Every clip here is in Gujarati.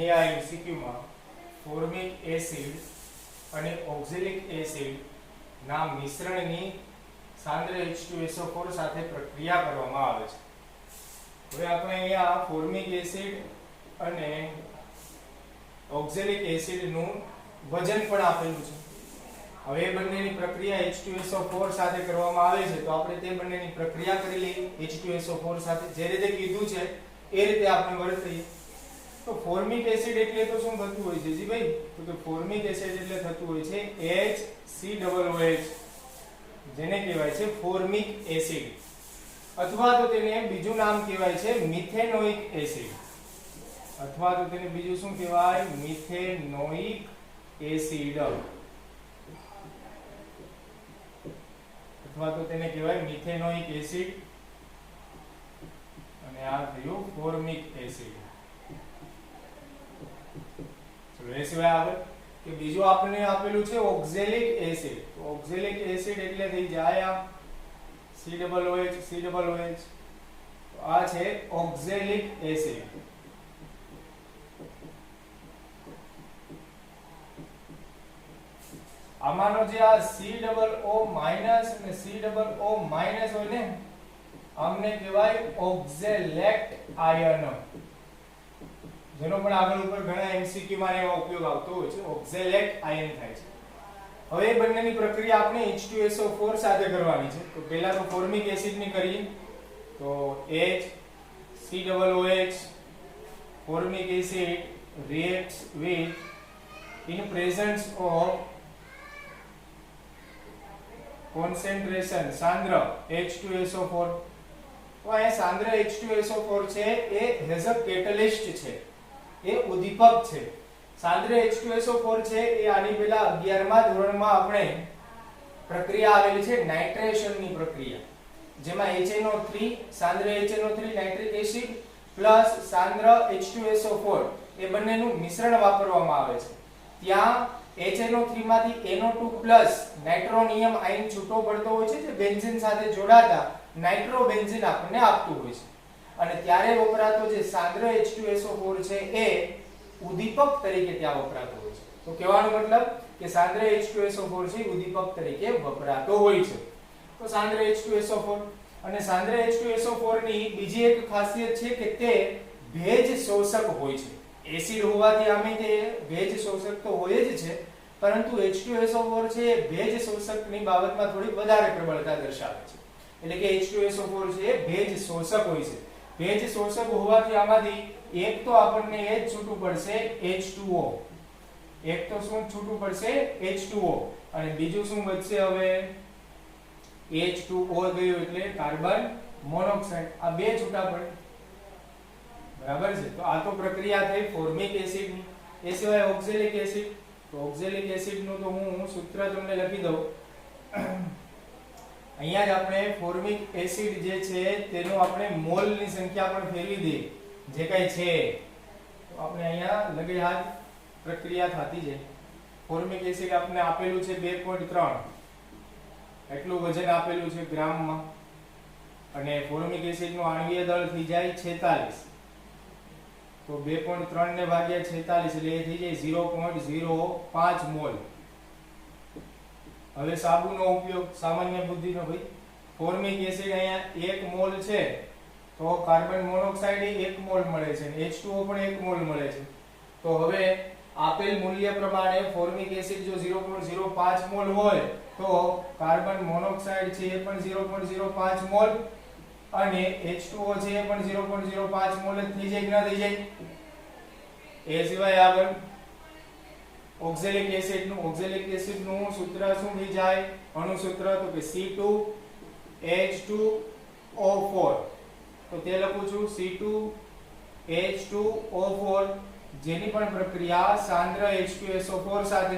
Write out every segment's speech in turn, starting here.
અહીંયા એમસીક્યુ માં ફોર્મિક એસિડ અને ઓક્ઝેલિક એસિડ ના મિશ્રણની સાંદ્ર H2SO4 સાથે પ્રક્રિયા કરવામાં આવે છે. હવે આપણે અહીંયા ફોર્મિક એસિડ અને ઓક્ઝેલિક એસિડ નું વજન પણ આપેલું છે. હવે એ બંનેની પ્રક્રિયા H2SO4 સાથે કરવામાં આવે છે તો આપણે તે બંનેની પ્રક્રિયા કરી લઈએ. H2SO4 સાથે જે રીતે કીધું છે એ રીતે આપણે વર્તીએ. તો ફોર્મિક એસિડ એટલે તો શું થતું હોય છે જી ભાઈ? તો કે ફોર્મિક એસિડ એટલે થતું હોય છે HCOOH, જેને કહેવાય છે ફોર્મિક એસિડ, અથવા તો તેને બીજું નામ કહેવાય છે મિથેનોઇક એસિડ, અથવા તો તેને બીજું શું કહેવાય? મિથેનોઇક એસિડ, અથવા તો તેને કહેવાય મિથેનોઇક એસિડ, અને આ થયું ફોર્મિક એસિડ. ચલો એ સિવાય આગળ કે બીજું આપણને આપેલું છે ઓક્ઝેલિક એસિડ. તો ઓક્ઝેલિક એસિડ એટલે થઈ જાય આ COOH. તો આ છે ઓક્ઝેલિક એસિડ. આમાંનો જે આ COO- અને COO- હોય ને, આમને કહેવાય ઓક્ઝેલેટ આયન, જેનો પણ આગળ ઉપર ઘણા એમસીક્યુ માં એવો ઉપયોગ આવતો હોય છે. ઓક્ઝેલેટ આયન થાય છે. હવે એ બંનેની પ્રક્રિયા આપણે H2SO4 સાથે કરવાની છે. તો પહેલા તો ફોર્મિક એસિડ ની કરીએ. તો HCOOH formic acid reacts with in presence of concentration સાંદ્ર H2SO4. તો અહીંયા સાંદ્ર H2SO4 છે એ એઝ અ કેટલિસ્ટ છે, એ ઉદ્દીપક છે. સાંદ્ર H2SO4 છે એ આની પહેલા 11મા ધોરણમાં આપણે પ્રક્રિયા આવેલી છે નાઇટ્રેશનની પ્રક્રિયા, જેમાં HNO3 સાંદ્ર HNO3 નાઇટ્રિક એસિડ પ્લસ સાંદ્ર H2SO4 એ બંનેનું મિશ્રણ વાપરવામાં આવે છે. ત્યાં HNO3 માંથી NO2 પ્લસ નાઇટ્રોનિયમ આયન છૂટો પડતો હોય છે, જે બેન્ઝીન સાથે જોડાતા નાઇટ્રોબેન્ઝીન આપણને આપતું હોય છે. અને ત્યારે વપરાતો જે સાંદ્ર H2SO4 છે એ ઉદ્દીપક તરીકે ત્યાં વપરાતો હોય છે. તો કહેવાનો મતલબ કે સાંદ્ર H2SO4 છે ઉદ્દીપક તરીકે વપરાતો હોય છે. તો સાંદ્ર H2SO4 અને સાંદ્ર H2SO4 ની બીજી એક ખાસિયત છે કે તે ભેજ શોષક હોય છે. એસિડ હોવાથી આમે તે ભેજ શોષક તો હોય જ છે, પરંતુ H2SO4 છે એ ભેજ શોષકની બાબતમાં થોડી વધારે પ્રબળતા દર્શાવે છે. એટલે કે H2SO4 છે એ ભેજ શોષક હોય છે. ભેજ શોષક હોવાથી આમાંથી એક તો આપણને એ જ છૂટું પડશે H2O, એક તો શું છૂટું પડશે H2O, અને બીજું શું વધશે? હવે H2O ગયું એટલે કાર્બન મોનોક્સાઇડ. આ બે છૂટા પડે, બરાબર છે. તો આ તો પ્રક્રિયા થઈ ફોર્મિક એસિડની. એ સિવાય ઓક્ઝેલિક એસિડ. તો ઓક્ઝેલિક એસિડનું તો હું સૂત્ર તમને લખી દઉં. અહીંયા જ આપણે ફોર્મિક એસિડ જે છે તેનો આપણે મોલની સંખ્યા પણ ફેરવી દઈએ, જે કઈ છે તો આપણે અહીંયા લગે હાથ પ્રક્રિયા થતી છે. ફોર્મિક એસિડ આપણે આપેલું છે 2.3, એટલું વજન આપેલું છે ગ્રામમાં, અને ફોર્મિક એસિડનું આણ્વીય દળ થઈ જાય 46. તો 2.3 ને ભાગ્યા 46 એટલે એ થઈ જાય 0.05 મોલ. હવે સાબુનો ઉપયોગ સામાન્ય બુદ્ધિનો ભાઈ. ફોર્મિક એસિડ અહીંયા 1 મોલ છે તો કાર્બન મોનોક્સાઇડ 1 મોલ મળે છે, અને H2O પણ 1 મોલ મળે છે. તો હવે આપેલ મૂલ્ય પ્રમાણે ફોર્મિક એસિડ જો 0.05 મોલ હોય તો કાર્બન મોનોક્સાઇડ છે એ પણ 0.05 મોલ, અને H2O છે એ પણ 0.05 મોલ જ થઈ જાય કે ના થઈ જાય? એ સિવાય આગળ ઓક્ઝેલિક એસિડનું સૂત્ર શું થઈ જાય? અણુ સૂત્ર તો કે C2H2O4. તો તે લખું છું C2H2O4, જેની પણ પ્રક્રિયા સાંદ્ર H2SO4 સાથે,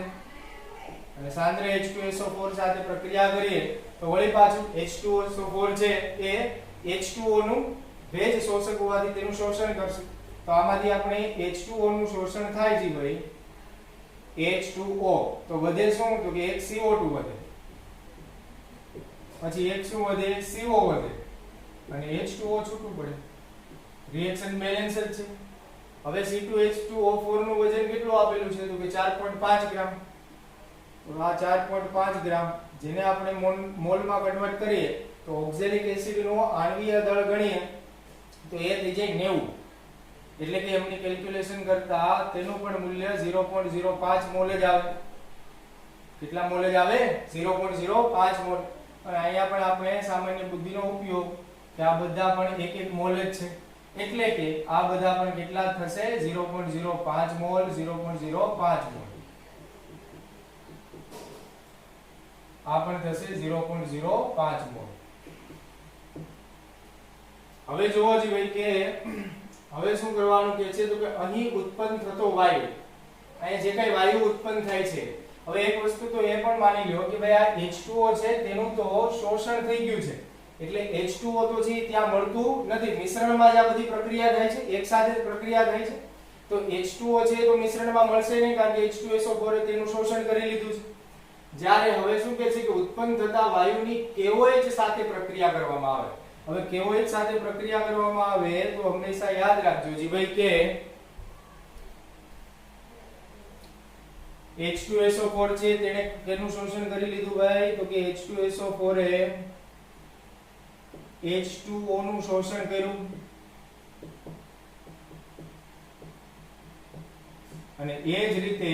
અને સાંદ્ર H2SO4 સાથે પ્રક્રિયા કરીએ તો વળી પાછું H2SO4 છે એ H2O નું ભેજ શોષક હોવાથી તેનું શોષણ કરશે. તો આમાંથી આપણે H2O નું શોષણ થાય છે ભાઈ H2O, તો વધે શું? તો કે એક CO2 વધે, પછી એક શું વધે? CO વધે, અને H2O છૂટું પડે. રિએક્શન બેલેન્સ જ છે. હવે C2H2O4 નું વજન કેટલું આપેલું છે તો કે 4.5 ગ્રામ. તો આ 4.5 ગ્રામ જેને આપણે મોલમાં કન્વર્ટ કરીએ તો ઓક્ઝેલિક એસિડનો આણ્વીય દળ ગણીએ તો એ થઈ જાય 90. એટલે કે એમની કેલ્ક્યુલેશન કરતા તેનું પણ મૂલ્ય 0.05 મોલ જ આવે. કેટલા મોલ જ આવે? 0.05 મોલ. અને અહીંયા પણ આપણે સામાન્ય બુદ્ધિનો ઉપયોગ કે આ બધા પણ એક એક મોલ જ છે. એટલે કે આ બધા પણ કેટલા થશે? 0.05 મોલ, 0.05 મોલ. આ પણ થશે 0.05 મોલ. હવે જોવો જ ભાઈ કે હવે શું કરવાનું કે છે તો કે અહીં ઉત્પન્ન થતો વાયુ, અહીંયા જે કઈ વાયુ ઉત્પન્ન થાય છે, હવે એક વસ્તુ તો એ પણ માની લ્યો કે ભાઈ આ H2O છે તેનું તો શોષણ થઈ ગયું છે. એટલે H2O તો છે ત્યાં મળતું નથી, મિશ્રણમાં જ આ બધી પ્રક્રિયા થાય છે, એક સાથે જ પ્રક્રિયા થાય છે. તો H2O છે તો મિશ્રણમાં મળશે નહીં કારણ કે H2SO4 તેનું શોષણ કરી લીધું છે. જ્યારે હવે શું કહે છે કે ઉત્પન્ન થતા વાયુની KOH સાથે પ્રક્રિયા કરવામાં આવે. હવે KOH સાથે પ્રક્રિયા કરવામાં આવે તો હંમેશા યાદ રાખજો જી ભાઈ કે H2SO4 છે તેને કેનું શોષણ કરી લીધું ભાઈ તો કે H2SO4 એ H2O નું શોષણ કર્યું અને એ જ રીતે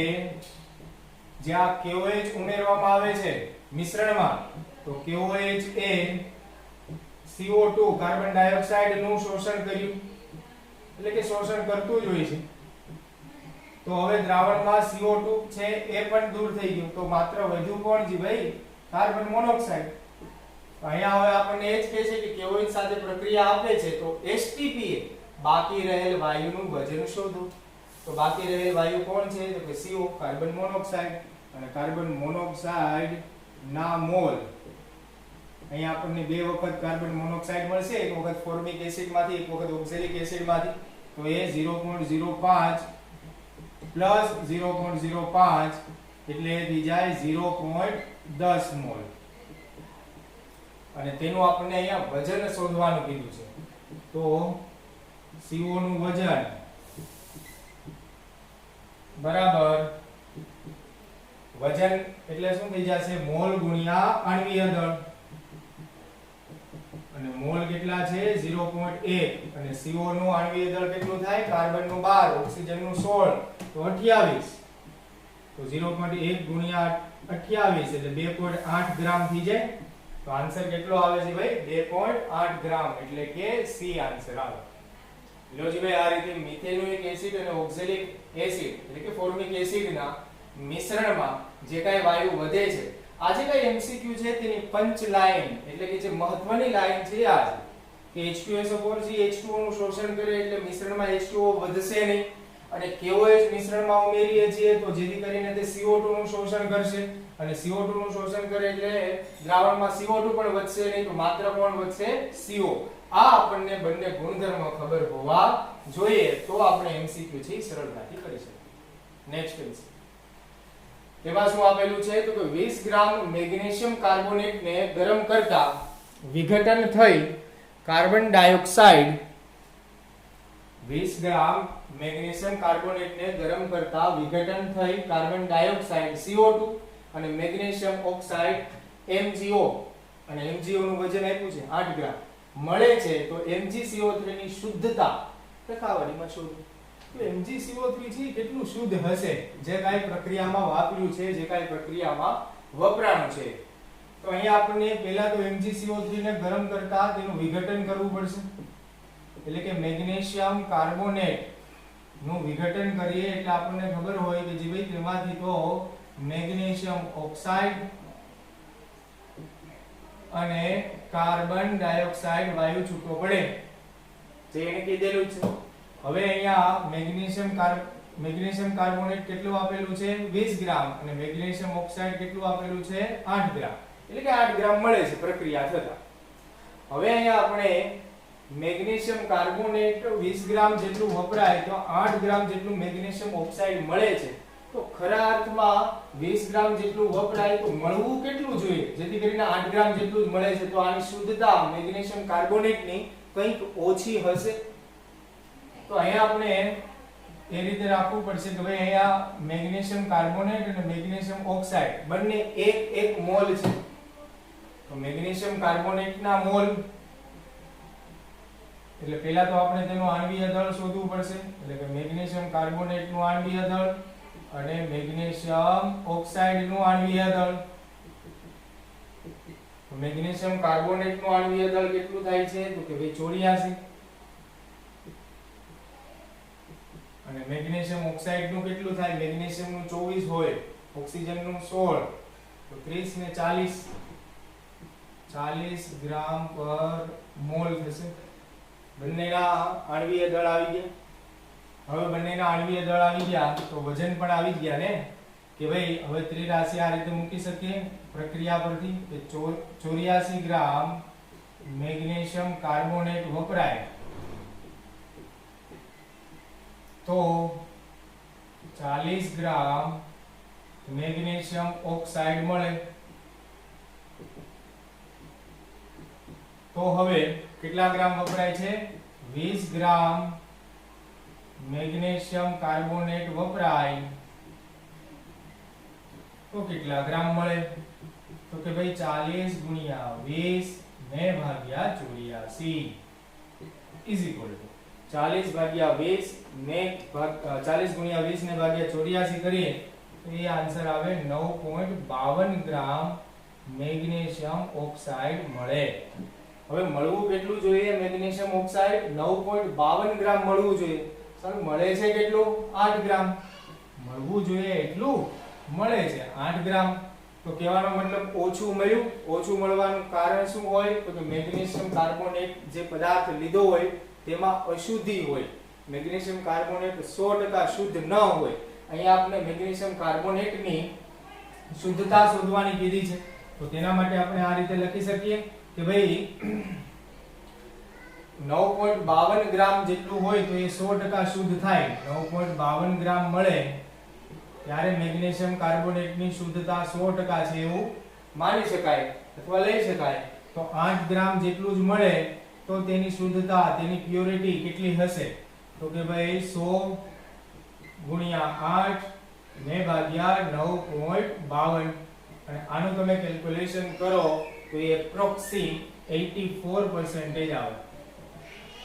જ્યાં KOH ઉમેરવામાં આવે છે મિશ્રણમાં તો KOH એ CO2 કાર્બન ડાયોક્સાઇડ નું શોષણ કર્યું, એટલે કે શોષણ કરતું જ હોય છે. તો હવે દ્રાવણમાં CO2 છે એ પણ દૂર થઈ ગયું તો માત્ર વધ્યું કોણ જી ભાઈ? Carbon monoxide. તો અહીંયા હવે આપણને એ જ કહે છે કે KOH સાથે પ્રક્રિયા આપે છે તો STP એ બાકી રહેલ વાયુનું વજન શોધો. તો બાકી રહેલ વાયુ કોણ છે તો કે CO કાર્બન મોનોક્સાઇડ. અને કાર્બન મોનોક્સાઇડ ના મોલ અહીંયા આપણને બે વખત કાર્બન મોનોક્સાઇડ મળશે, એક વખત ફોર્મિક એસિડ માંથી, એક વખત ઓક્ઝેલિક એસિડ માંથી. તો એ 0.05 પ્લસ 0.05 એટલે થઈ જાય 0.10 મોલ. અને તેનું આપણને અહીંયા વજન શોધવાનું કીધું છે. તો CO નું વજન બરાબર વજન એટલે શું થઈ જશે? મોલ ગુણ્યા આણ્વીય દળ. અને મોલ કેટલા છે? 0.1. અને CO નું આણ્વીય દળ કેટલું થાય? કાર્બન નું 12, ઓક્સિજન નું 16 તો 28. તો 0.1 ગુણ્યા 28 એટલે 2.8 ગ્રામ થઈ જાય. તો આન્સર કેટલો આવે છે ભાઈ? 2.8 ગ્રામ. એટલે કે સી આન્સર આવે. લો જી ભાઈ આ રીતે મિથેનોઇક એસિડ અને ઓક્ઝેલિક એસિડ એટલે કે ફોર્મિક એસિડના મિશ્રણમાં જે કાંઈ વાયુ વધે છે, આ જે કાંઈ MCQ છે તેની પંચ લાઈન એટલે કે જે મહત્વની લાઈન છે આ છે કે H2SO4 છે H2O નું શોષણ કરે એટલે મિશ્રણમાં H2O વધશે નહીં. અને KOH મિશ્રણમાં ઉમેરીએ છીએ તો જેથી કરીને તે CO2 નું શોષણ કરશે અને CO2 નું શોષણ કરે એટલે દ્રાવણમાં CO2 પણ વધશે નહીં તો માત્ર કોણ વધશે? CO. આ આપણને બંને ગુણધર્મ ખબર હોવા જોઈએ તો આપણે MCQ છે સરળતાથી કરી શકીએ. નેક્સ્ટ ક્વેશ્ચન તેમાં શું આપેલું છે તો કે 20 ગ્રામ મેગ્નેશિયમ કાર્બોનેટને ગરમ કરતા વિઘટન થઈ કાર્બન ડાયોક્સાઇડ 20 ગ્રામ મેગ્નેશિયમ કાર્બોનેટને ગરમ કરતા વિઘટન થઈ કાર્બન ડાયોક્સાઇડ CO2 અને મેગ્નેશિયમ ઓક્સાઇડ MgO અને MgO નું વજન આપ્યું છે 8 ગ્રામ મળે છે તો MgCO3 ની શુદ્ધતા ટકાવારીમાં શોધો. તો MgCO3 છે કેટલું શુદ્ધ હશે જે કાઈ પ્રક્રિયામાં વાપર્યું છે, જે કાઈ પ્રક્રિયામાં વપરાયું છે. તો અહીંયા આપણને પહેલા તો MgCO3 ને ગરમ કરતા તેનું વિઘટન કરવું પડશે. એટલે કે મેગ્નેશિયમ કાર્બોનેટ નું વિઘટન કરીએ એટલે આપણને ખબર હોય કે જી ભાઈ તેમાંથી તો મેગ્નેશિયમ ઓક્સાઇડ અને કાર્બન ડાયોક્સાઇડ વાયુ છૂટો પડે જે એને કીધેલું છે. હવે અહીંયા મેગ્નેશિયમ કાર્બોનેટ કેટલું આપેલું છે? 20 ગ્રામ અને મેગ્નેશિયમ ઓક્સાઇડ કેટલું આપેલું છે? 8 ગ્રામ. એટલે કે 8 ગ્રામ મળે છે પ્રક્રિયા થતા. હવે અહીંયા આપણે મેગ્નેશિયમ કાર્બોનેટ 20 ગ્રામ જેટલું વપરાય તો 8 ગ્રામ જેટલું મેગ્નેશિયમ ઓક્સાઇડ મળે છે. તો ખરા અર્થમાં 20 ગ્રામ જેટલું વપરાય તો મળવું કેટલું જોઈએ જેથી કરીને 8 ગ્રામ જેટલું જ મળે છે. તો આની શુદ્ધતા મેગ્નેશિયમ કાર્બોનેટની કંઈક ઓછી હશે. તો અહીંયા આપણે એ રીતે રાખવું પડશે કે ભાઈ અહીંયા મેગ્નેશિયમ કાર્બોનેટ અને મેગ્નેશિયમ ઓક્સાઇડ બંને એક મોલ છે. તો મેગ્નેશિયમ કાર્બોનેટના મોલ એટલે પહેલા તો આપણે તેનું આણ્વીય દળ શોધવું પડશે. એટલે કે મેગ્નેશિયમ કાર્બોનેટનું આણ્વીય દળ અને મેગ્નેશિયમ ઓક્સાઇડનું આણ્વીય દળ. મેગ્નેશિયમ કાર્બોનેટનું આણ્વીય દળ કેટલું થાય છે તો કે ભાઈ 84 અને મેગ્નેશિયમ ઓક્સાઇડનું કેટલું થાય? મેગ્નેશિયમનું 24 હોય, ઓક્સિજનનું 16, તો 30 ને 40 ગ્રામ પર મોલ થશે. બંનેના આણ્વીય દળ આવી ગયા. હવે બંનેના આણ્વીય દળ આવી ગયા તો વજન પણ આવી ગયા ને કે ભાઈ હવે ત્રિરાશિ આ રીતે મૂકી શકીએ પ્રક્રિયા પરથી કે 84 ગ્રામ મેગ્નેશિયમ કાર્બોનેટ વપરાય તો 40 ગ્રામ મેગ્નેશિયમ ઓક્સાઇડ મળે. તો હવે કેટલા ગ્રામ વપરાય છે? 20 ગ્રામ મેગ્નેશિયમ કાર્બોનેટ વપરાય તો કેટલા ગ્રામ મળે? તો કે ભાઈ 40 ગુણ્યા 20 ને ભાગ્યા 84 ઇઝ ઇક્વલ ટુ 40 ભાગ્યા 20 ને 40 ગુણ્યા 20 ને ભાગ્યા 84 કરીએ તો એ આન્સર આવે 9.52 ગ્રામ મેગ્નેશિયમ ઓક્સાઇડ મળે. હવે મળવું કેટલું જોઈએ મેગ્નેશિયમ ઓક્સાઇડ? 9.52 ગ્રામ મળવું જોઈએ. સર મળે છે કેટલું? 8 ગ્રામ. મળવું જોઈએ એટલું મળે છે 8 ગ્રામ. તો કહેવાનો મતલબ ઓછું મળ્યું. ઓછું મળવાનું કારણ શું હોય? તો કે મેગ્નેશિયમ કાર્બોનેટ જે પદાર્થ લીધો હોય તેમાં અશુદ્ધિ હોય. મેગ્નેશિયમ કાર્બોનેટ 100% શુદ્ધ ન હોય. અહીંયા આપણે મેગ્નેશિયમ કાર્બોનેટની શુદ્ધતા શોધવાની કીધી છે. તો તેના માટે આપણે આ રીતે લખી શકીએ કે ભાઈ 9.52 ગ્રામ જેટલું હોય તો એ 100% શુદ્ધ થાય. 9.52 ગ્રામ મળે ત્યારે મેગ્નેશિયમ કાર્બોનેટની શુદ્ધતા 100% છે એવું માની શકાય અથવા લઈ શકાય. તો 8 ગ્રામ જેટલું જ મળે તો તેની શુદ્ધતા, તેની પ્યોરિટી કેટલી હશે? તો કે ભાઈ 100 ગુણ્યા 8 ને ભાગ્યા 9.52 અને આનું તમે કેલ્ક્યુલેશન કરો તો એ એપ્રોક્સી 84% આવે.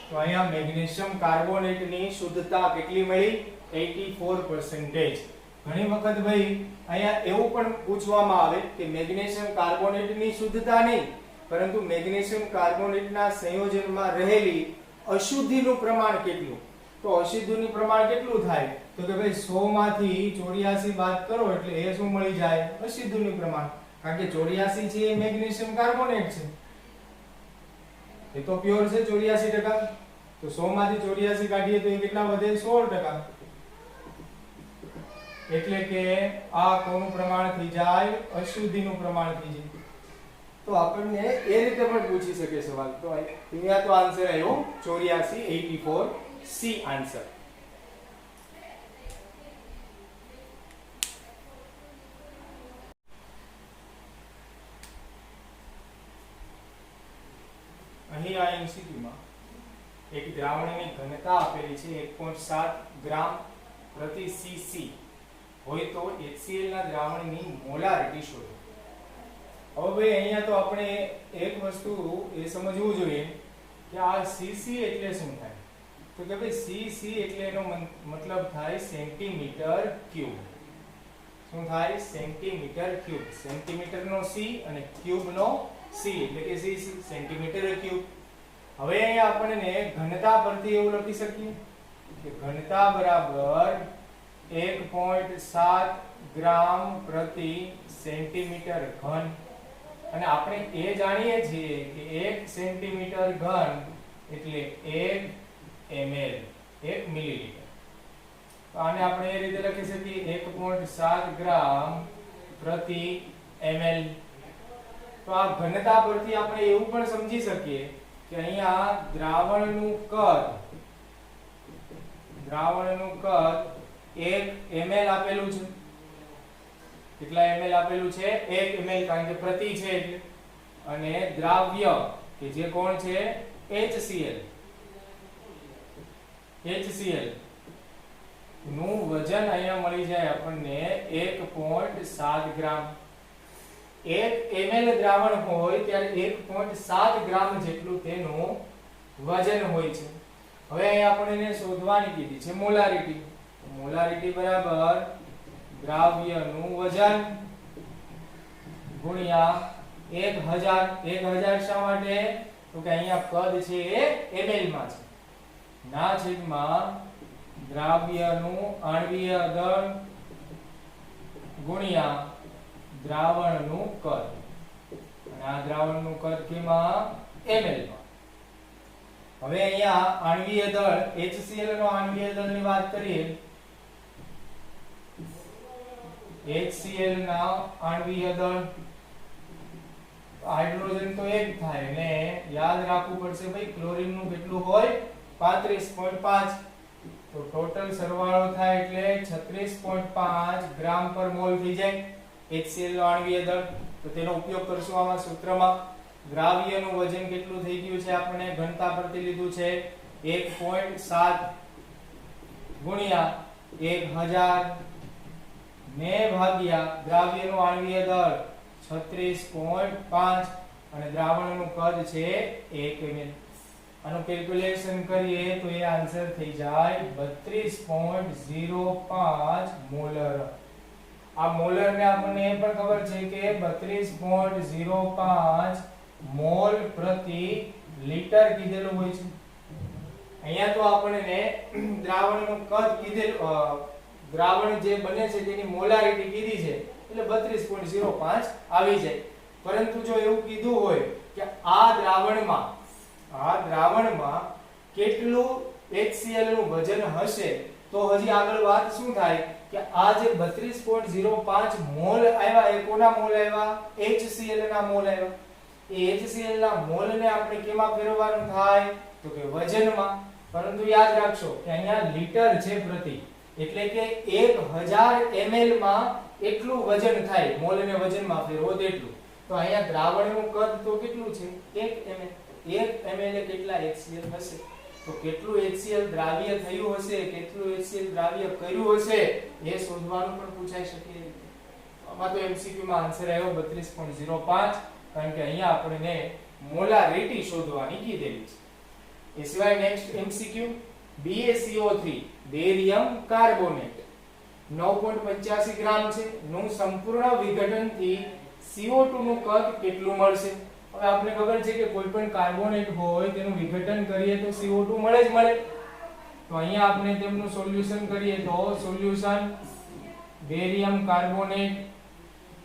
તો અહીંયા મેગ્નેશિયમ કાર્બોનેટની શુદ્ધતા કેટલી મળી? 84%. ઘણી વખત ભાઈ અહીંયા એવું પણ પૂછવામાં આવે કે મેગ્નેશિયમ કાર્બોનેટની શુદ્ધતા નહીં પરંતુ મેગ્નેશિયમ કાર્બોનેટના સંયોજનમાં રહેલી અશુદ્ધિનું પ્રમાણ કેટલું? તો અશુદ્ધિનું પ્રમાણ કેટલું થાય? તો કે ભાઈ 100 માંથી 84 બાદ કરો એટલે એ શું મળી જાય? અશુદ્ધિનું પ્રમાણ. કારણ કે 84 છે એ મેગ્નેશિયમ કાર્બોનેટ છે, એ તો પ્યોર છે 84%. તો 100 માંથી 84 કાઢીએ તો એ કેટલા વધે? 16%. એટલે કે આ કોનું પ્રમાણ થઈ જાય? અશુદ્ધિનું પ્રમાણ થઈ જાય. તો આપણને એ રીતે પણ પૂછી શકે સવાલ. તો અહીંયા તો આન્સર આવ્યો 84 સી આન્સર. અહીં આ એમસીક્યુમાં એક દ્રાવણની ઘનતા આપેલી છે 1.7 ગ્રામ પ્રતિ સીસી હોય તો HCl ના દ્રાવણની મોલારિટી શોધો. હવે ભાઈ અહીંયા તો આપણે એક વસ્તુ એ સમજવું જોઈએ કે આ સીસી એટલે શું થાય? તો કે ભાઈ સીસી એટલે એનો મતલબ થાય સેન્ટીમીટર ક્યુબ. શું થાય? Centimetre cube. સેન્ટીમીટર નો સી અને ક્યુબ નો સી એટલે કે સીસી સેન્ટીમીટર ક્યુબ. હવે અહીંયા આપણને ઘનતા પરથી એવું લખી શકીએ કે ઘનતા બરાબર 1.7 ગ્રામ પ્રતિ સેન્ટીમીટર ઘન. અને આપણે એ જાણીએ છીએ કે 1 સેન્ટીમીટર ઘન એટલે 1 ml 1 મિલીલીટર. તો આને આપણે એ રીતે લખી શકીએ 1.7 ગ્રામ પ્રતિ ml. તો આ ઘનતા પરથી આપણે એવું પણ સમજી શકીએ કે અહીંયા દ્રાવણનું કદ 1 ml આપેલું છે. કેટલા ml આપેલું છે? 1 ml, કારણ કે પ્રતિ છે એટલે. અને દ્રાવ્ય કે જે કોણ છે? HCl. નું વજન અહીંયા મળી જાય આપણને 1.7 ગ્રામ. 1 ml દ્રાવણ હોય ત્યારે 1.7 ગ્રામ જેટલું તેનું વજન હોય છે. હવે અહીંયા આપણે શોધવાની કીધી છે મોલારિટી. મોલારિટી બરાબર દ્રાવ્યનું વજન ગુણ્યા 1000. 1000 શા માટે? તો કે અહીંયા કદ છે એ ml માં છે. ના છેદમાં દ્રાવ્યનું આણ્વીય દળ ગુણ્યા દ્રાવણનું કદ. અને આ દ્રાવણનું કદ કેમાં? ml માં. હવે અહીંયા આણ્વીય દળ HCl નો આણ્વીય દળની વાત કરીએ. HCl ના આણ્વીય દળ હાઇડ્રોજન તો એક થાય ને યાદ રાખવું પડશે ભાઈ ક્લોરીન નું કેટલું હોય? 35.5. તો ટોટલ સરવાળો થાય એટલે 36.5 ગ્રામ પર મોલ થઈ જાય HCl નો આણ્વીય દળ. તો તેનો ઉપયોગ કરશું આમાં સૂત્રમાં. દ્રાવ્યનું વજન કેટલું થઈ ગયું છે? આપણે ઘનતા પરથી લીધું છે 1.7 ગુણ્યા 1000 ને ભાગ્યા દ્રાવ્યનું આણ્વીય દળ 36.5 અને દ્રાવણનું કદ છે 1 ml. આનું કેલ્ક્યુલેશન કરીએ તો એ આન્સર થઈ જાય 32.05 મોલર. આ મોલર ને આપણને એ પણ ખબર છે કે 32.05 મોલ પ્રતિ લિટર કીધેલું હોય છે. અહીંયા તો આપણને દ્રાવણનું કદ કીધેલું, દ્રાવણ જે બને છે તેની મોલારિટી કીધી છે એટલે 32.05 આવી જાય. પરંતુ જો એવું કીધું હોય કે આ દ્રાવણમાં કેટલું HCl નું વજન હશે તો હજી આગળ વાત શું થાય કે આ જે 32.05 મોલ આવ્યા એ કોના મોલ આવ્યા? HCl ના મોલ આવ્યા. એ HCl ના મોલ ને આપણે કેમાં ફેરવવાનું થાય? તો કે વજનમાં. પરંતુ યાદ રાખશો કે અહીંયા લિટર છે પ્રતિ, એટલે કે 1000 ml માં એટલું વજન થાય. મોલ ને વજનમાં ફેરવો તેટલું. તો અહીંયા દ્રાવણનું કદ તો કેટલું છે? 1 ml. 1 ml એ કેટલા HCl હશે? તો કેટલું HCl દ્રાવ્ય થયું હશે, કેટલું HCl દ્રાવ્ય કર્યું હશે એ શોધવાનું પણ પૂછાઈ શકે. આમાં તો MCQ માં આન્સર આવ્યો 32.05, કારણ કે અહીંયા આપણને મોલારિટી શોધવાની કીધેલી છે. એ સિવાય next MCQ BaCO3 barium carbonate 9.85 ગ્રામ છે. નું સંપૂર્ણ વિઘટનથી CO2 નું કદ કેટલું મળશે? હવે આપણે ખબર છે કે કોઈ પણ કાર્બોનેટ હોય તેનું વિઘટન કરીએ તો CO2 મળે જ મળે. તો અહીંયા આપણે તેમનું સોલ્યુશન કરીએ તો સોલ્યુશન બેરિયમ કાર્બોનેટ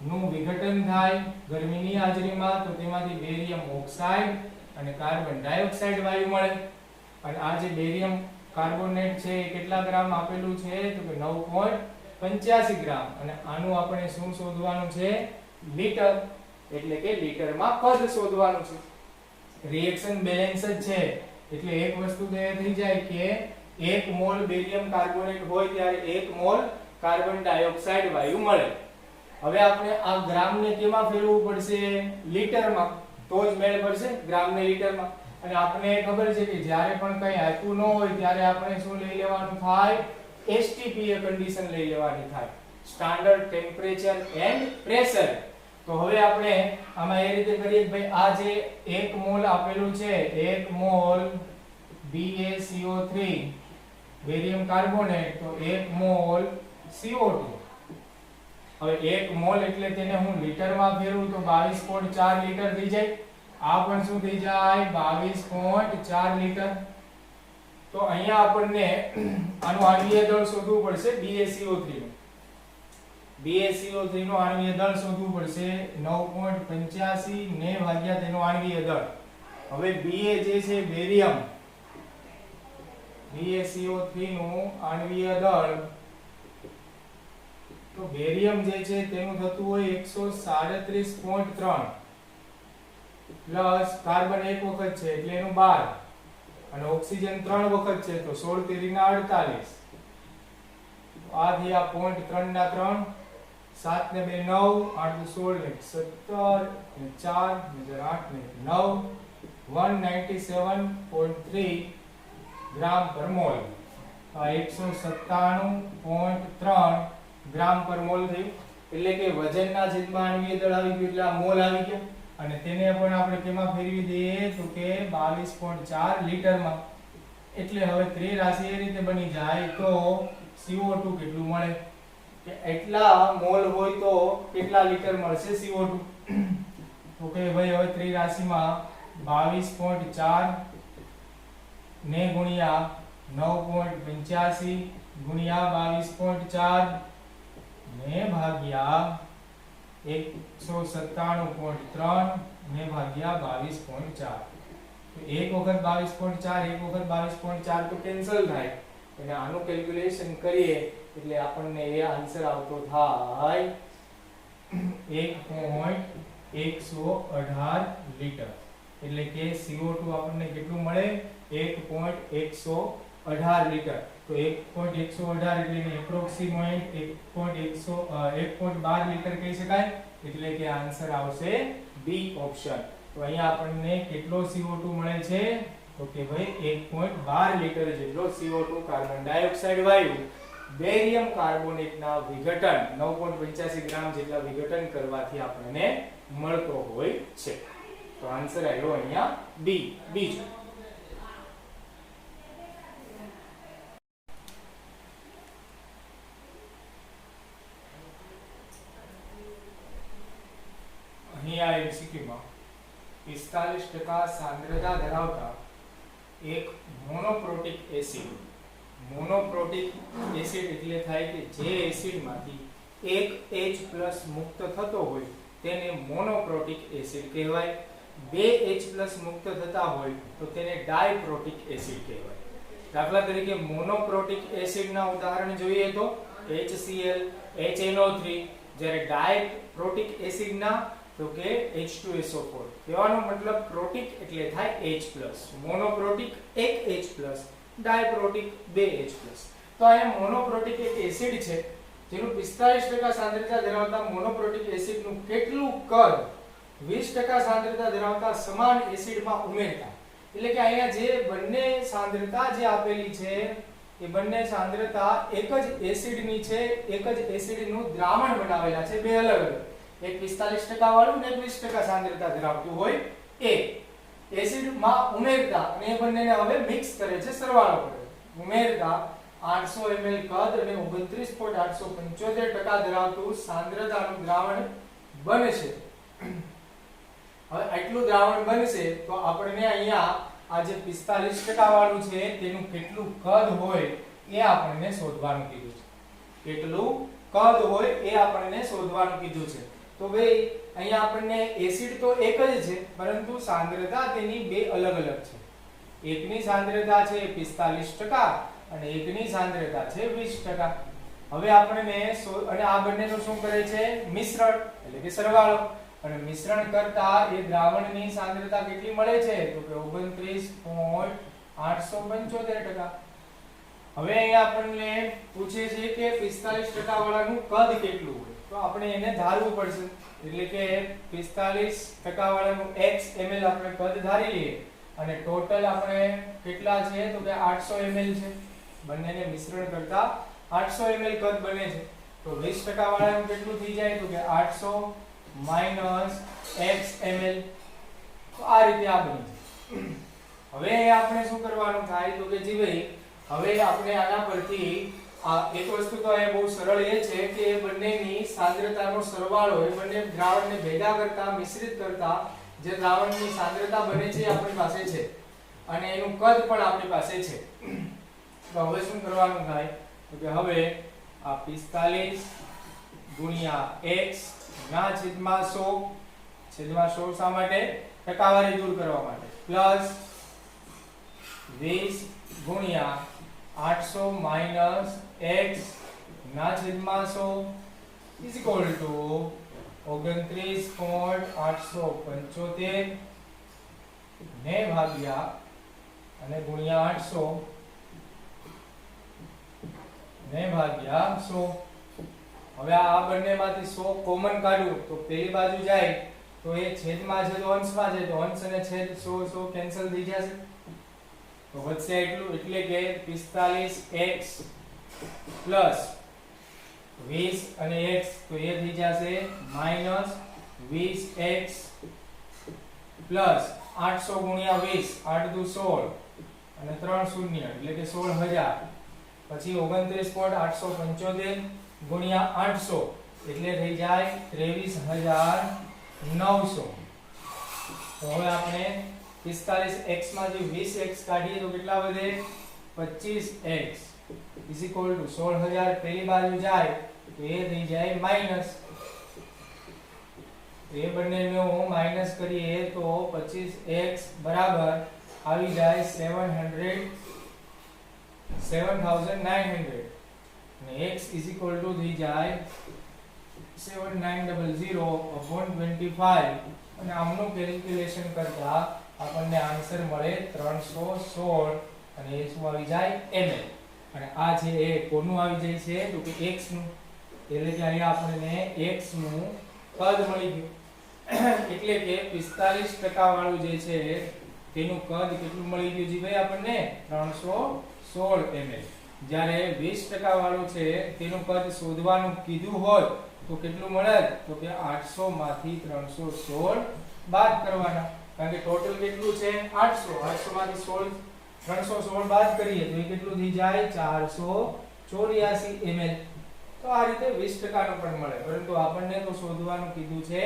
નું વિઘટન થાય ગરમીની હાજરીમાં, તો તેમાંથી બેરિયમ ઓક્સાઇડ અને કાર્બન ડાયોક્સાઇડ વાયુ મળે. અને આ જે બેરિયમ કાર્બોનેટ છે એ કેટલા ગ્રામ આપેલું છે? તો કે 9.85 ગ્રામ. અને આનું આપણે શું શોધવાનું છે? લિટર. એટલે કે લિટરમાં કદ શોધવાનું છે. રિએક્શન બેલેન્સ જ છે એટલે એક વસ્તુ તો એ થઈ જાય કે 1 મોલ બેરિયમ કાર્બોનેટ હોય ત્યારે 1 મોલ કાર્બન ડાયોક્સાઇડ વાયુ મળે. હવે આપણે આ ગ્રામને કેમાં ફેરવવું પડશે? લિટરમાં. તો જ મેળ પડશે ગ્રામને લિટરમાં. અને આપણને ખબર છે કે જ્યારે પણ કંઈ આપ્યું ન હોય ત્યારે આપણે શું લઈ લેવાનું થાય? STP એ કન્ડિશન લઈ લેવાની થાય, સ્ટાન્ડર્ડ ટેમ્પરેચર એન્ડ પ્રેશર. તો હવે આપણે આમાં એ રીતે કરીએ કે ભાઈ આ જે 1 મોલ આપેલું છે, 1 મોલ BaCO3 બેરિયમ કાર્બોનેટ, તો 1 મોલ CO2. હવે 1 મોલ એટલે તેને હું લિટરમાં ફેરવું તો 22.4 લિટર થઈ જાય. આ પણ શું થઈ જાય? 22.4 લિટર. તો અહીંયા આપણને આનું આણ્વીય દળ શોધવું પડશે BaCO3 નું. BaCO3 નો આણ્વીય દળ શોધવું પડશે 9.85 ને ભાગ્યા તેનો આણ્વીય દળ. હવે Ba જે છે બેરિયમ, BaCO3 નું આણ્વીય દળ, તો બેરિયમ જે છે તેનું થતું હોય 137.3 પ્લસ કાર્બન એક વખત છે એટલે એનું 12 અને ઓક્સિજન 3 વખત છે તો 16 તેરી ના 48. આ થયા 0.3 ના 3, 7 ને 2 9, 8 16 ને 17 ને 4 ને 8 ને 9, 197.3 ગ્રામ પર મોલ. આ 197.3 ગ્રામ પર મોલ થયું, એટલે કે વજનના છેદમાં આણ્વીય દળ આવી ગયું એટલે આ મોલ આવી ગયા, અને તેને પણ આપણે કેમાં ફેરવી દઈએ તો કે 22.4 લીટરમાં. એટલે હવે ત્રિરાશિ એ રીતે બની જાય તો CO2 કેટલું મળે કે એટલા મોલ હોય તો કેટલા લીટર મળશે CO2. તો કે ભાઈ હવે ત્રિરાશિમાં 22.4 ને ગુણ્યા 9.85 ગુણ્યા 22.4 ને ભાગ્યા 197.3 ને ભાગ્યા 22.4. તો એક વખત 22.4 એક વખત 22.4 તો કેન્સલ થાય, અને આનું કેલ્ક્યુલેશન કરીએ એટલે આપણને એ આન્સર આવતો થાય 1.118 લીટર. એટલે કે CO2 આપણને કેટલું મળે 1.118 લીટર. તો 1.118 એટલે એપ્રોક્સિમેટ 1.12 લીટર કહી શકાય, એટલે કે આન્સર આવશે બી ઓપ્શન. તો અહીંયા આપણને કેટલો CO2 મળે છે તો કે ભાઈ 1.12 લીટર જેટલો CO2 કાર્બન ડાયોક્સાઇડ વાયુ બેરિયમ કાર્બોનેટના વિઘટન 9.85 ગ્રામ જેટલા વિઘટન કરવાથી આપણને મળતો હોય છે. તો આન્સર આવ્યો અહીંયા બી. બીજું અહીંયા એમસીક્યુમાં 45% સાંદ્રતા ધરાવતા એક મોનોપ્રોટિક એસિડ. મોનોપ્રોટિક એસિડ એટલે થાય કે જે એસિડમાંથી એક H+ મુક્ત થતો હોય તેને મોનોપ્રોટિક એસિડ કહેવાય. બે H+ મુક્ત થતા હોય તો તેને ડાયપ્રોટિક એસિડ કહેવાય. દાખલા તરીકે મોનોપ્રોટિક એસિડના ઉદાહરણ જોઈએ તો HCl, HNO3, જ્યારે ડાયપ્રોટિક એસિડના તો કે H2SO4. કહેવાનો મતલબ પ્રોટિક એટલે થાય H+, મોનોપ્રોટિક એક H+, ડાયપ્રોટિક બે H+. તો આ મોનોપ્રોટિક એક એસિડ છે જેનું 45% સાંદ્રતા ધરાવતા મોનોપ્રોટિક એસિડનું કેટલું કદ 20% સાંદ્રતા ધરાવતા સમાન એસિડમાં ઉમેરતા. એટલે કે અહીંયા જે બંને સાંદ્રતા જે આપેલી છે એ બંને સાંદ્રતા એક જ એસિડની છે, એક જ એસિડનું દ્રાવણ બનાવેલા છે, બે અલગ અલગ. એક 45% વાળું ને 20% સાંદ્રતા ધરાવતું હોય એ એસિડમાં ઉમેરતા, અને એ બંનેને હવે મિક્સ કરે છે, સરવાળો કરે. ઉમેરતા 800 ml કદ અને 29.875% ધરાવતું સાંદ્રતાનું દ્રાવણ બનશે. હવે આટલું દ્રાવણ બનશે તો આપણને અહીંયા આ જે 45% વાળું છે તેનું કેટલું કદ હોય એ આપણને શોધવાનું કીધું છે. કેટલું કદ હોય એ આપણને શોધવાનું કીધું છે. તો ભાઈ અહીંયા આપણને એસિડ તો એક જ છે, પરંતુ સાંદ્રતા તેની બે અલગ અલગ છે. એકની સાંદ્રતા છે 45% અને એકની સાંદ્રતા છે 20%. હવે આપણને અને આ બંનેનું શું કરે છે મિશ્રણ, એટલે કે સરવાળો. અને મિશ્રણ કરતા એ દ્રાવણની સાંદ્રતા કેટલી મળે છે તો કે 29.875%. હવે અહીંયા આપણને પૂછે છે કે 45% વાળાનું કદ કેટલું હોય, તો આપણે એને ધારવું પડશે. એટલે કે 45% વાળાનું x ml આપણે કદ ધારી લઈએ, અને ટોટલ આપણે કેટલા છે તો કે 800 ml છે. બંનેને મિશ્રણ કરતા 800 ml કદ બને છે. તો 20% વાળાનું કેટલું થઈ જાય તો કે 800 માઈનસ x ml. તો આ રીતે આ બની જાય. હવે આપણે શું કરવાનું થાય તો કે જી ભાઈ હવે આપણે આના પરથી આ એક વસ્તુ તો એ બહુ સરળ એ છે કે બંનેની સાંદ્રતાનો સરવાળો, એ બંને દ્રાવણને ભેગા કરતા મિશ્રિત કરતા જે દ્રાવણની સાંદ્રતા બને છે આપણી પાસે છે, અને એનું કદ પણ આપણી પાસે છે. તો હવે શું કરવાનું થાય તો કે હવે આ 45 ગુણ્યા x ના છેદમાં 100 શા માટે ટકાવારી દૂર કરવા માટે, પ્લસ 20 ગુણ્યા 800 માઈનસ x ના છેદમાં 100 ઇઝ ઇક્વલ ટુ 29.875 ને ભાગ્યા અને ગુણ્યા 800 ને ભાગ્યા 100. હવે આ બંનેમાંથી 100 કોમન કાઢું તો પેલી બાજુ જાય તો એ છેદમાં છે તો અંશમાં છે, તો અંશ અને છેદ 100 કેન્સલ થઈ જશે. તો વધશે એટલું, એટલે કે 45x પ્લસ 20 અને x, તો એ થઈ જશે માઈનસ 20x પ્લસ 800 ગુણ્યા 20, 8 દુ 16 અને 3 શૂન્ય એટલે કે 16000, પછી 29.875 ગુણ્યા 800 એટલે થઈ જાય 23900. તો હવે આપણે 45x માંથી 20x કાઢીએ તો કેટલા વધે? 25x ઇઝ ઇક્વલ ટુ 16000 પહેલી બાજુ જાય તો એ થઈ જાય માઈનસ, એ બંનેનો માઈનસ કરીએ તો 25x બરાબર આવી જાય 7900 અને x ઇઝ ઇક્વલ ટુ થઈ જાય 7900/25 અને આમનું કેલ્ક્યુલેશન કરતા આપણને આન્સર મળે 316 અને એ શું આવી જાય ml. અને આ છે એ કોનું આવી જાય છે તો કે x નું, એટલે કે અહીંયા આપણને x નું કદ મળી ગયું. એટલે કે 45% વાળું જે છે તેનું કદ કેટલું મળી ગયું જી ભાઈ આપણને? 316 ml. જ્યારે 20% વાળું છે તેનું કદ શોધવાનું કીધું હોય તો કેટલું મળે? તો કે 800 માંથી 316 બાદ કરવાના, કારણ કે ટોટલ કેટલું છે 800, 800 માંથી 316 બાદ કરીએ તો એ કેટલું થઈ જાય? 484 ml. તો આ રીતે 20% નું પણ મળે, પરંતુ આપણને તો શોધવાનું કીધું છે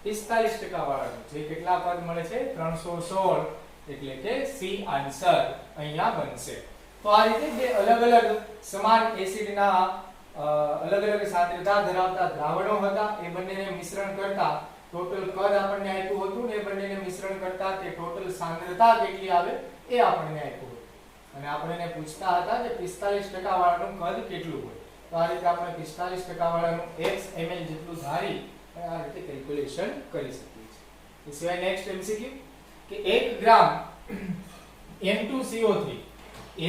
45% વાળાનું, જે કેટલા પદ મળે છે? 316, એટલે કે સી આન્સર અહીંયા બનશે. તો આ રીતે બે અલગ અલગ સમાન એસિડના અલગ અલગ સાંદ્રતા ધરાવતા દ્રાવણો હતા, એ બંનેને મિશ્રણ કરતા ટોટલ કદ આપણને આપ્યું હતું ને એ બંનેને મિશ્રણ કરતા તે ટોટલ સાંદ્રતા કેટલી આવે એ આપણને આપ્યું હતું, અને આપણને પૂછતા હતા કે 45% વાળાનું કદ કેટલું હોય. તો આ રીતે આપણે 45% વાળાનું x ml જેટલું ધારી અને આ રીતે કેલ્ક્યુલેશન કરી શકીએ છીએ. એ સિવાય નેક્સ્ટ MCQ કે 1 ગ્રામ M2CO3,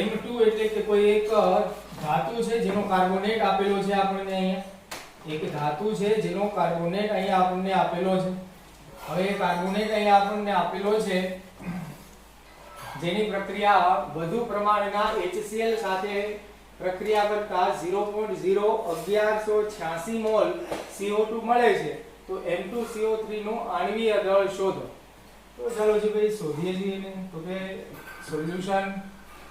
M2 એટલે કે કોઈ એક ધાતુ છે જેનો કાર્બોનેટ આપેલો છે આપણને અહીંયા, એક ધાતુ છે જેનો કાર્બોનેટ અહીંયા આપણને આપેલો છે. હવે એ કાર્બોનેટ અહીંયા આપણને આપેલો છે જેની પ્રક્રિયા વધુ પ્રમાણના HCl સાથે પ્રક્રિયા કરતા 0.01186 મોલ CO2 મળે છે. તો M2CO3 નું આણ્વીય દળ શોધો. તો ચાલો જી ભાઈ શોધીએ છીએ એને. તો કે સોલ્યુશન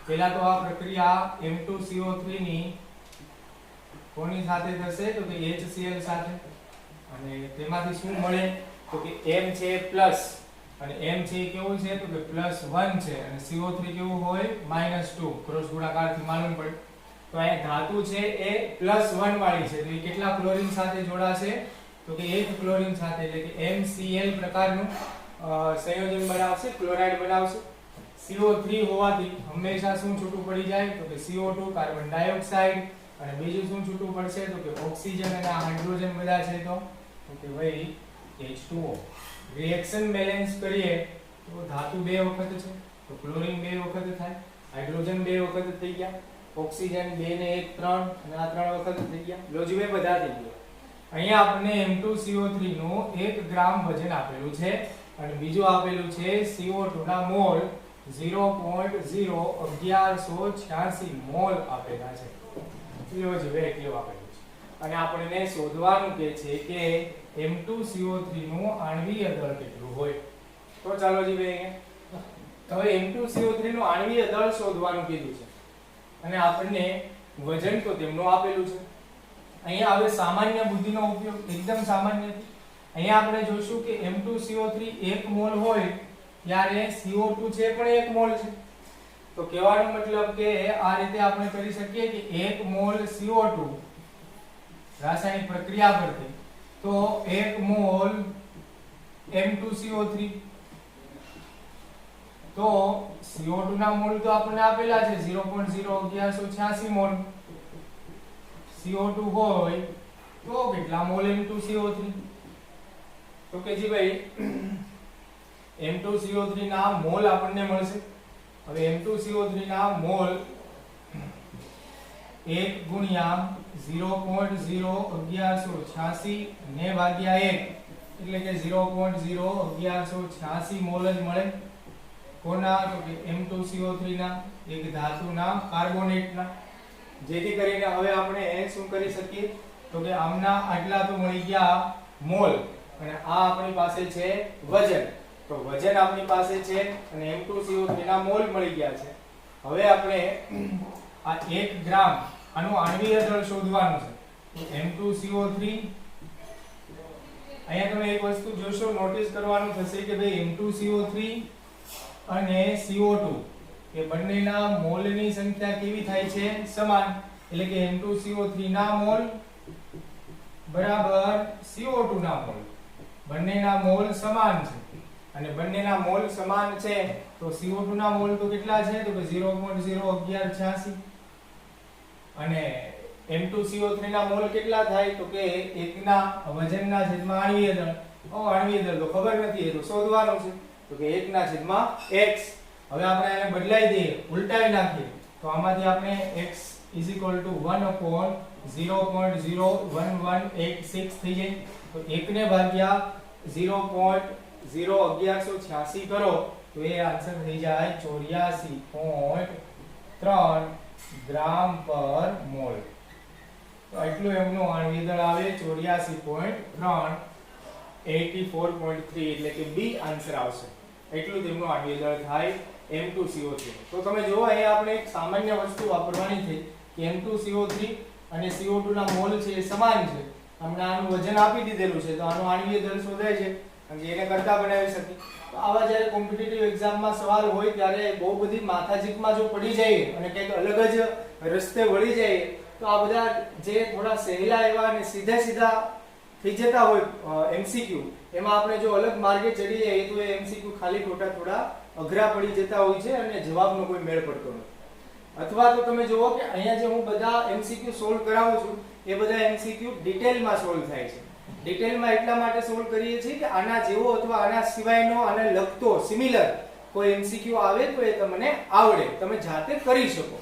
પહેલા તો આ પ્રક્રિયા M2CO3 ની કોની સાથે થશે? તો કે HCl સાથે, અને તેમાંથી શું મળે? તો કે M છે પ્લસ, અને M છે કેવું છે? તો કે +1 છે, અને CO3 કેવું હોય? -2. ક્રોસ ગુણાકારથી માલુમ પડે. તો અહીંયા ધાતુ છે એ +1 વાળી છે, તો એ કેટલા ક્લોરીન સાથે જોડાશે? તો કે એક ક્લોરીન સાથે, એટલે કે MCl પ્રકારનું સંયોજન બનાવશે, ક્લોરાઇડ બનાવશે. CO3 હોવાથી હંમેશા શું છૂટું પડી જાય? તો કે CO2 કાર્બન ડાયોક્સાઇડ, અને બીજું શું છૂટું પડશે? તો કે ઓક્સિજન અને હાઇડ્રોજન બધા છે તો કે ભાઈ H2O. રિએક્શન બેલેન્સ કરીએ તો ધાતુ 2 વખત છે તો ક્લોરીન 2 વખત થાય, હાઇડ્રોજન 2 વખત થઈ ગયા, ઓક્સિજન 2 ને 1 3, અને આ 3 વખત થઈ ગયા. લોજીવે બધા થઈ ગયા. અહીંયા આપણને M2CO3 નું 1 ગ્રામ વજન આપેલું છે, અને બીજું આપેલું છે CO2 ના મોલ 0.01186 મોલ આપેલા છે. લોજીવે એટલું આપેલું છે, અને આપણને શોધવાનું કે છે કે M2CO3 નું આણ્વીય દળ કેટલું હોય. તો ચાલો જી ભાઈ હવે M2CO3 નું આણ્વીય દળ શોધવાનું કીધું છે, અને આપણને વજન તો તેમનું આપેલું છે. અહીંયા હવે સામાન્ય બુદ્ધિનો ઉપયોગ, એકદમ સામાન્ય. અહીંયા આપણે જોઈશું કે M2CO3 1 મોલ હોય ત્યારે CO2 છે પણ 1 મોલ છે. તો કહેવાનો મતલબ કે આ રીતે આપણે કરી શકીએ કે 1 મોલ CO2 રાસાયણિક પ્રક્રિયા પરથી તો 1 મોલ M2CO3. તો CO2 ના મોલ તો આપણને આપેલા છે 0.01186 મોલ. CO2 હોય તો કેટલા મોલ M2CO3? તો કે જી ભાઈ M2CO3 ના મોલ આપણને મળશે. હવે M2CO3 ના મોલ 1 ગુણ્યા 0.01186 ને ભાગ્યા 1 એટલે કે 0.01186 મોલ જ મળે. કોના તો કે M2CO3 ના, એક ધાતુના કાર્બોનેટના, જેથી કરીને હવે આપણે શું કરી શકીએ તો કે આમના આટલા તો મળી ગયા મોલ અને આ આપણી પાસે છે વજન. તો વજન આપણી પાસે છે અને M2CO3 ના મોલ મળી ગયા છે. હવે આપણે આ 1 ગ્રામ આનું આણ્વીય દળ શોધવાનું છે. તો M2CO3 અહીંયા તમે એક વસ્તુ જોશો, નોટિસ કરવાનું થશે કે ભાઈ M2CO3 અને CO2 એ બંનેના મોલની સંખ્યા કેવી થાય છે? સમાન. એટલે કે M2CO3 ના મોલ બરાબર CO2 ના મોલ, બંનેના મોલ સમાન છે. અને બંનેના મોલ સમાન છે તો CO2 ના મોલ તો કેટલા છે તો કે 0.01186 અને M2CO3 ના મોલ કેટલા થાય તો કે 1 ના વજનના છેદમાં આણ્વીય દળ. આણ્વીય દળ તો ખબર નથી, એ તો શોધવાનું છે. તો કે 1 ના છેદમાં x. હવે આપણે આને બદલાઈ દઈએ, ઉલટાવી નાખીએ તો આમાંથી આપણે x = 1/0.01186 થઈ જાય. તો 1 ને ભાગ્યા 0.01186 કરો તો એ આન્સર થઈ જાય 84.3 ગ્રામ પર મોલ. તો એટલું એમનું આણ્વીય દળ આવે 84.3, 84.3 એટલે કે બી આન્સર આવશે. એટલું તેમનું આણ્વીય દળ થાય M2CO3. તો તમે જુઓ અહીંયા આપણે એક સામાન્ય વસ્તુ વાપરવાની છે કે M2CO3 અને CO2 ના મોલ છે એ સમાન છે. આપણે આનું વજન આપી દીધેલું છે તો આનું આણ્વીય દળ શોધાય છે અને એને કરતા બનાવી શકીએ. તો આવા જ્યારે કોમ્પિટિટિવ એક્ઝામમાં સવાલ હોય ત્યારે બહુ બધી માથાજીકમાં જો પડી જાય અને કંઈક અલગ જ રસ્તે વળી જાય તો આ બધા જે થોડા સહેલા એવા અને સીધા સીધા થઈ જતા હોય MCQ, એમાં આપણે જો અલગ માર્ગે ચડી જાય તો એ MCQ ખાલી ખોટા થોડા અઘરા પડી જતા હોય છે અને જવાબનો કોઈ મેળ પડતો નથી. અથવા તો તમે જુઓ કે અહીંયા જે હું બધા MCQ સોલ્વ કરાવું છું એ બધા MCQ ડિટેલમાં સોલ્વ થાય છે. ડિટેલમાં એટલા માટે સોલ્વ કરીએ છીએ કે આના જેવો અથવા આના સિવાયનો આને લગતો સિમિલર કોઈ MCQ આવે તો એ તમને આવડે, તમે જાતે કરી શકો.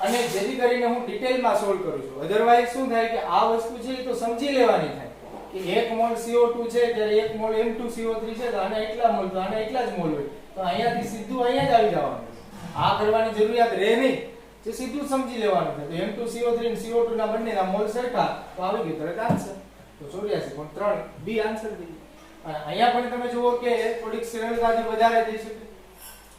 અને જેથી કરીને હું ડિટેલમાં સોલ્વ કરું છું. અધરવાઇઝ શું થાય કે આ વસ્તુ છે તો સમજી લેવાની થાય કે 1 મોલ CO2 છે ત્યારે 1 મોલ M2CO3 છે તો આના એટલા મોલ, તો આના એટલા જ મોલ હોય. તો અહીંયાથી સીધું અહીંયા જ આવી જવાનું. આ કરવાની જરૂરિયાત રહે નહીં, જે સીધું સમજી લેવાનું છે. તો M2CO3 અને CO2 ના બંનેના મોલ સરખા તો આવી ગયું તરત આન્સર. તો 84.3 બી આન્સર થઈ ગયો. અને અહીંયા પણ તમે જુઓ કે થોડીક સરળતાથી વધારે થઈ શકે.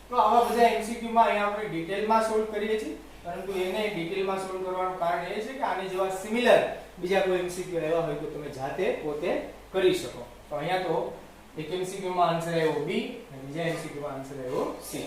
તો આવા બધા MCQ માં અહીંયા આપણે ડિટેલમાં સોલ્વ કરીએ છીએ, પરંતુ એને ડિટેલમાં સોલ્વ કરવાનું કારણ એ છે કે આની જેવા સિમિલર બીજા કોઈ MCQ એવા હોય તો તમે જાતે પોતે કરી શકો. તો અહીંયા તો એક MCQ માં આન્સર આવ્યો બી અને બીજા MCQ માં આન્સર આવ્યો સી.